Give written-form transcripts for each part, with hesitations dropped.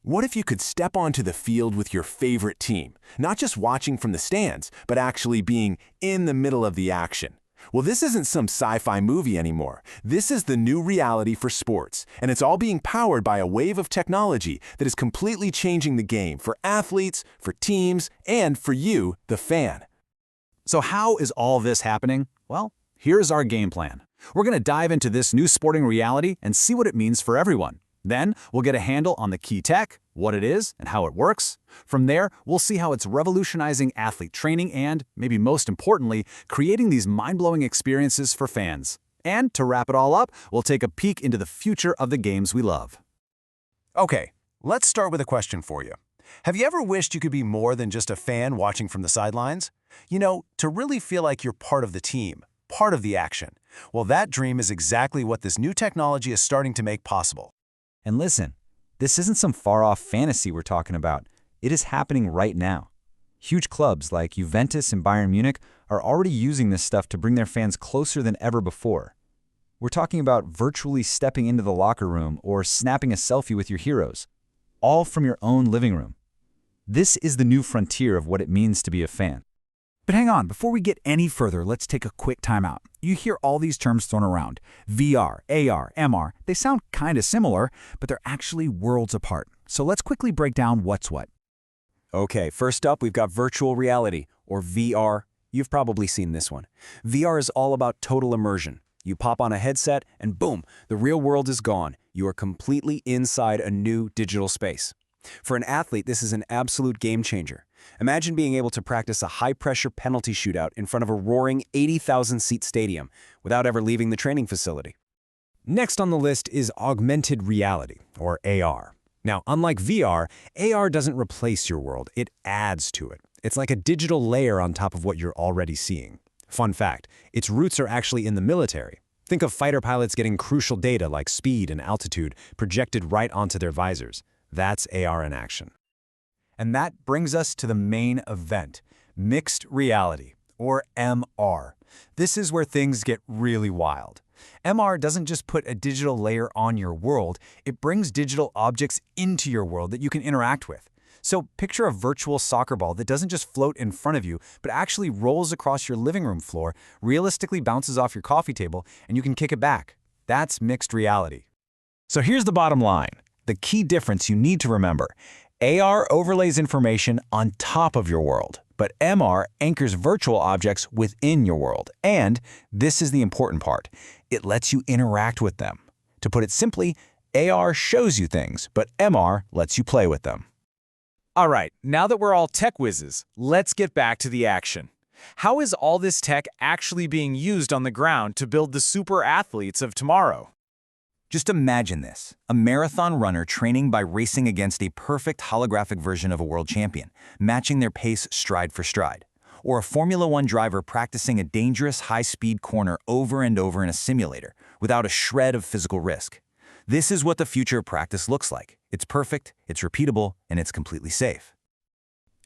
What if you could step onto the field with your favorite team, not just watching from the stands, but actually being in the middle of the action? Well, this isn't some sci-fi movie anymore. This is the new reality for sports, and it's all being powered by a wave of technology that is completely changing the game for athletes, for teams, and for you, the fan. So how is all this happening? Well, here's our game plan. We're going to dive into this new sporting reality and see what it means for everyone. Then, we'll get a handle on the key tech, what it is, and how it works. From there, we'll see how it's revolutionizing athlete training and, maybe most importantly, creating these mind-blowing experiences for fans. And to wrap it all up, we'll take a peek into the future of the games we love. Okay, let's start with a question for you. Have you ever wished you could be more than just a fan watching from the sidelines? You know, to really feel like you're part of the team, part of the action. Well, that dream is exactly what this new technology is starting to make possible. And listen, this isn't some far-off fantasy we're talking about. It is happening right now. Huge clubs like Juventus and Bayern Munich are already using this stuff to bring their fans closer than ever before. We're talking about virtually stepping into the locker room or snapping a selfie with your heroes, all from your own living room. This is the new frontier of what it means to be a fan. But hang on, before we get any further, let's take a quick timeout. You hear all these terms thrown around. VR, AR, MR, they sound kind of similar, but they're actually worlds apart. So let's quickly break down what's what. Okay, first up, we've got virtual reality, or VR. You've probably seen this one. VR is all about total immersion. You pop on a headset, and boom, the real world is gone. You are completely inside a new digital space. For an athlete, this is an absolute game changer. Imagine being able to practice a high-pressure penalty shootout in front of a roaring 80,000-seat stadium without ever leaving the training facility. Next on the list is augmented reality, or AR. Now, unlike VR, AR doesn't replace your world, it adds to it. It's like a digital layer on top of what you're already seeing. Fun fact, its roots are actually in the military. Think of fighter pilots getting crucial data like speed and altitude projected right onto their visors. That's AR in action. And that brings us to the main event, mixed reality, or MR. This is where things get really wild. MR doesn't just put a digital layer on your world, it brings digital objects into your world that you can interact with. So picture a virtual soccer ball that doesn't just float in front of you, but actually rolls across your living room floor, realistically bounces off your coffee table, and you can kick it back. That's mixed reality. So here's the bottom line, the key difference you need to remember. AR overlays information on top of your world, but MR anchors virtual objects within your world. And this is the important part. It lets you interact with them. To put it simply, AR shows you things, but MR lets you play with them. All right, now that we're all tech whizzes, let's get back to the action. How is all this tech actually being used on the ground to build the super athletes of tomorrow? Just imagine this, a marathon runner training by racing against a perfect holographic version of a world champion, matching their pace stride for stride. Or a Formula One driver practicing a dangerous high-speed corner over and over in a simulator, without a shred of physical risk. This is what the future of practice looks like. It's perfect, it's repeatable, and it's completely safe.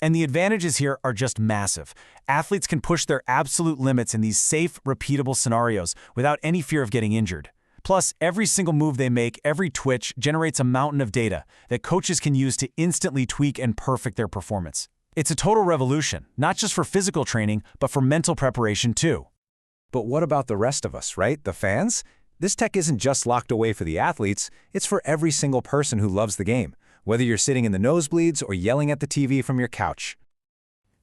And the advantages here are just massive. Athletes can push their absolute limits in these safe, repeatable scenarios without any fear of getting injured. Plus, every single move they make, every twitch, generates a mountain of data that coaches can use to instantly tweak and perfect their performance. It's a total revolution, not just for physical training, but for mental preparation too. But what about the rest of us, right? The fans? This tech isn't just locked away for the athletes, it's for every single person who loves the game, whether you're sitting in the nosebleeds or yelling at the TV from your couch.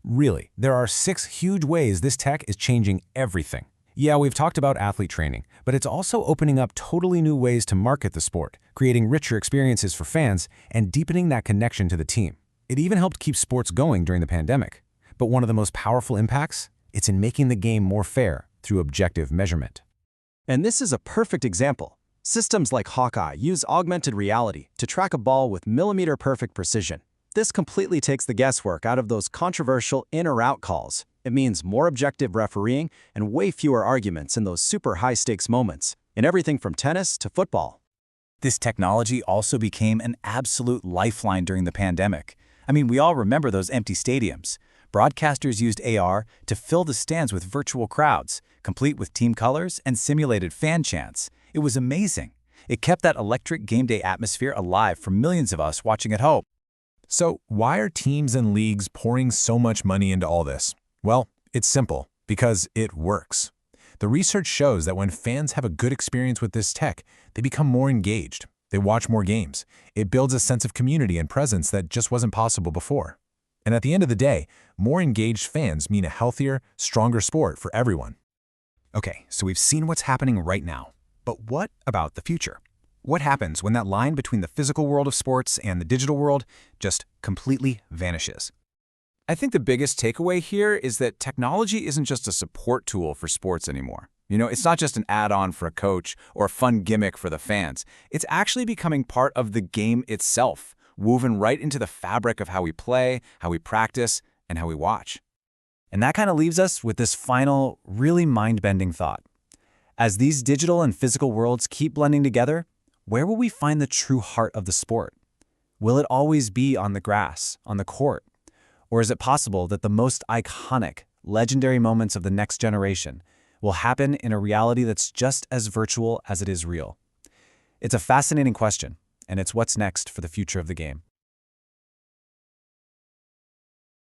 Really, there are 6 huge ways this tech is changing everything. Yeah, we've talked about athlete training, but it's also opening up totally new ways to market the sport, creating richer experiences for fans, and deepening that connection to the team. It even helped keep sports going during the pandemic. But one of the most powerful impacts? It's in making the game more fair through objective measurement. And this is a perfect example. Systems like Hawkeye use augmented reality to track a ball with millimeter-perfect precision. This completely takes the guesswork out of those controversial in or out calls. It means more objective refereeing and way fewer arguments in those super high-stakes moments, in everything from tennis to football. This technology also became an absolute lifeline during the pandemic. I mean, we all remember those empty stadiums. Broadcasters used AR to fill the stands with virtual crowds, complete with team colors and simulated fan chants. It was amazing. It kept that electric game day atmosphere alive for millions of us watching at home. So why are teams and leagues pouring so much money into all this? Well, it's simple, because it works. The research shows that when fans have a good experience with this tech, they become more engaged. They watch more games. It builds a sense of community and presence that just wasn't possible before. And at the end of the day, more engaged fans mean a healthier, stronger sport for everyone. Okay, so we've seen what's happening right now. But what about the future? What happens when that line between the physical world of sports and the digital world just completely vanishes? I think the biggest takeaway here is that technology isn't just a support tool for sports anymore. It's not just an add-on for a coach or a fun gimmick for the fans. It's actually becoming part of the game itself, woven right into the fabric of how we play, how we practice, and how we watch. And that kind of leaves us with this final, really mind-bending thought. As these digital and physical worlds keep blending together, where will we find the true heart of the sport? Will it always be on the grass, on the court? Or is it possible that the most iconic, legendary moments of the next generation will happen in a reality that's just as virtual as it is real? It's a fascinating question, and it's what's next for the future of the game.